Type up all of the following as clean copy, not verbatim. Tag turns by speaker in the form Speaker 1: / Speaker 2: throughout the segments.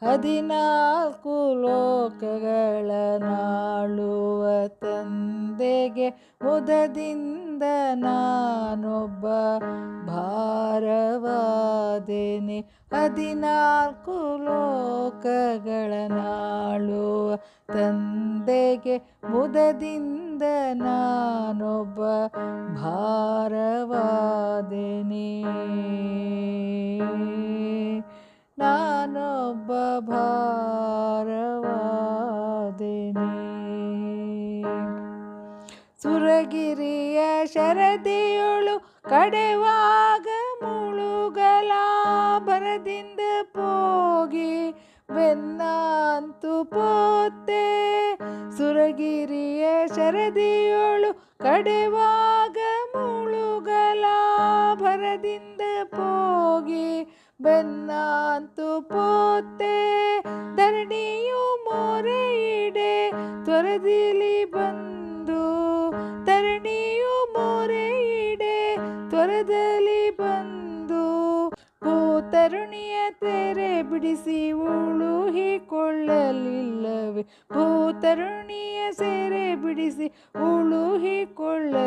Speaker 1: 14 ಲೋಕಗಳ ನಾಳುವ ತಂದೆಗೆ ಮುದದಿಂದ ನಾನೊಬ್ಬ ಭಾರವಾದೆನೆ. 14 ಲೋಕಗಳ ನಾಳುವ ತಂದೆಗೆ ಮುದದಿಂದ ನಾನೊಬ್ಬ ಭಾರವಾದೆನೆ. ನಾನೊಬ್ಬ ಭಾರವಾದೆನೆ. ಸುರಗಿರಿಯ ಶರದಿಯೊಳು ಕಡೆವಾಗ ಮುಳುಗಲ ಭರದಿಂದ ಪೋಗಿ ಬೆನ್ನಂತು ಪೋತೆ. ಸುರಗಿರಿಯ ಶರದಿಯೊಳು ಕಡೆವಾಗ ಮುಳುಗಲ ಭರದಿಂದ ಪೋಗಿ ಬೆನ್ನಂತು ಪೋತೆ. ಧರಣಿಯು ಮೊರೆಯಿಡೆ ತ್ವರದಿಲಿ ಬಂದು, ಧರಣಿಯು ಮೊರೆಯಿಡೆ ತ್ವರದಲ್ಲಿ ಬಂದು, ಭೂತರುಣಿಯ ತೆರೆ ಬಿಡಿಸಿ ಉಳುಹಿಕೊಳ್ಳಲಿಲ್ಲವೇ. ಭೂತರುಣಿಯ ಸೆರೆ ಬಿಡಿಸಿ ಉಳುಹಿಕೊಳ್ಳಲಿಲ್ಲವೇ.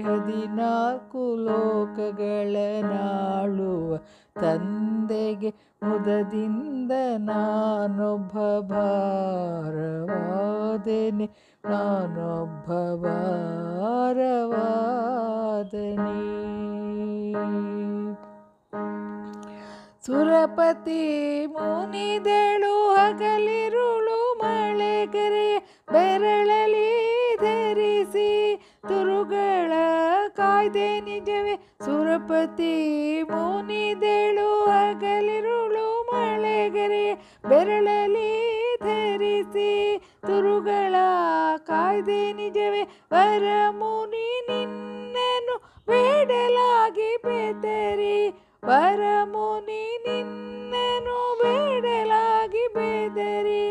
Speaker 1: 14 ಲೋಕಗಳ ನಾಳುವ ತಂದೆಗೆ ಮುದದಿಂದ ನಾನೊಬ್ಬ ಭಾರವಾದೆನೆ. ನಾನೊಬ್ಬ ಭಾರವಾದೆನೆ. ಸುರಪತಿ ಮುನಿದೆಳು ಹಗಲಿರುಳು ಮಳೆಗರೆ ಬೆರಳಲಿ ಧರಿಸಿ ತುರುಗಳ ಕಾಯ್ದೆ ನಿಜವೇ. ಸುರಪತಿ ಮುನಿದೆಳು ಹಗಲಿರುಳು ಮಳೆಗರೆ ಬೆರಳಲಿ ಧರಿಸಿ ತುರುಗಳ ಕಾಯ್ದೆ ನಿಜವೇ. ವರಮುನಿ ನಿನ್ನನು ಬೇಡಲಾಗಿ ಬೆದರಿ, ವರಮುನಿ ನಿನ್ನನು ಬೇಡಲಾಗಿ ಬೆದರಿ,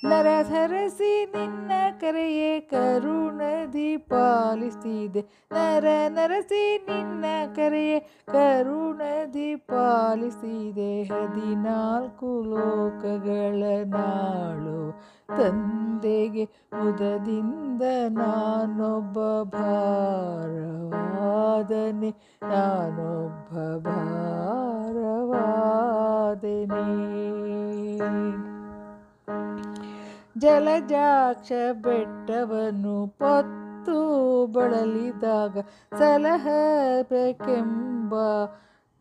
Speaker 1: ನರಧರಸಿ ನಿನ್ನ ಕರೆಯೇ ಕರುಣದಿ ಪಾಲಿಸಿದೆ. ನರ ನರಸಿ ನಿನ್ನ ಕರೆಯೇ ಕರುಣದಿ ಪಾಲಿಸಿದೆ. 14 ಲೋಕಗಳ ನಾಳು ತಂದೆಗೆ ಮುದದಿಂದ ನಾನೊಬ್ಬ ಭಾರವಾದನೆ. ನಾನೊಬ್ಬ ಭಾರವಾದನೆ. ಜಲಜಾಕ್ಷ ಬೆಟ್ಟವನ್ನು ಪೊತ್ತು ಬಳಲಿದಾಗ ಸಲಹಬೇಕೆಂಬ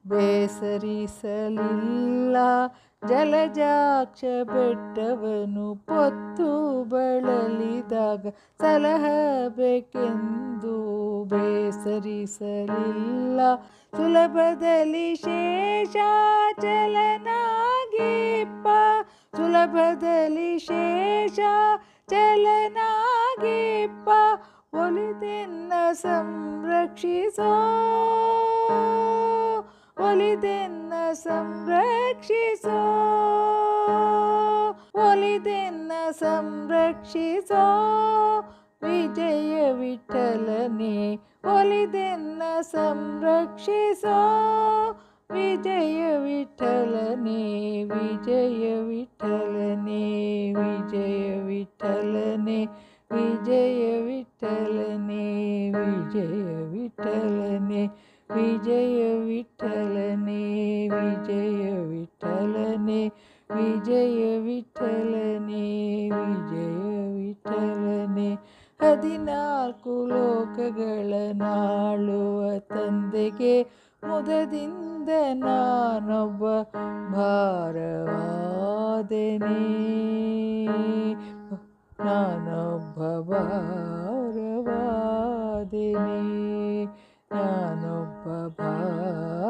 Speaker 1: ಬೇಸರಿಸಲಿಲ್ಲ. ಜಲಜಾಕ್ಷ ಬೆಟ್ಟವನ್ನು ಪೊತ್ತು ಬಳಲಿದಾಗ ಸಲಹಬೇಕೆಂದು ಬೇಸರಿಸಲಿಲ್ಲ. ಸುಲಭದಲ್ಲಿ ಶೇಷಾಚಲನಾಗಿಪ್ಪ, ಸುಲಭದಲ್ಲಿ ಶೇಷಾಚಲನಾಗಿಪ್ಪ, ಒಲಿದೆನ್ನ ಸಂರಕ್ಷಿಸೋ, ಒಲಿದೆನ್ನ ಸಂರಕ್ಷಿಸೋ, ಒಲಿದೆನ್ನ ಸಂರಕ್ಷಿಸೋ ವಿಜಯ ವಿಠಲನೆ. ಒಲಿದೆನ್ನ ಸಂರಕ್ಷಿಸೋ ವಿಜಯ ವಿಠಲನೆ. ವಿಜಯ ವಿಠಲನೆ, ವಿಜಯ ವಿಠಲನೆ, ವಿಜಯ ವಿಠಲನೆ, ವಿಜಯ ವಿಠಲನೆ, ವಿಜಯ ವಿಠಲನೆ, ವಿಜಯ ವಿಠಲನೆ, ವಿಜಯ ವಿಠಲನೆ, ವಿಜಯ ವಿಠಲನೆ. 14 ಲೋಕಗಳ ನಾಳುವ ತಂದೆಗೆ ಮುದದಿಂದ ನಾನೊಬ್ಬ ಭಾರವಾದೆನೆ. ನಾನೊಬ್ಬ ಭಾರವಾದೆನೆ. ನಾನೊಬ್ಬ ಭಾರ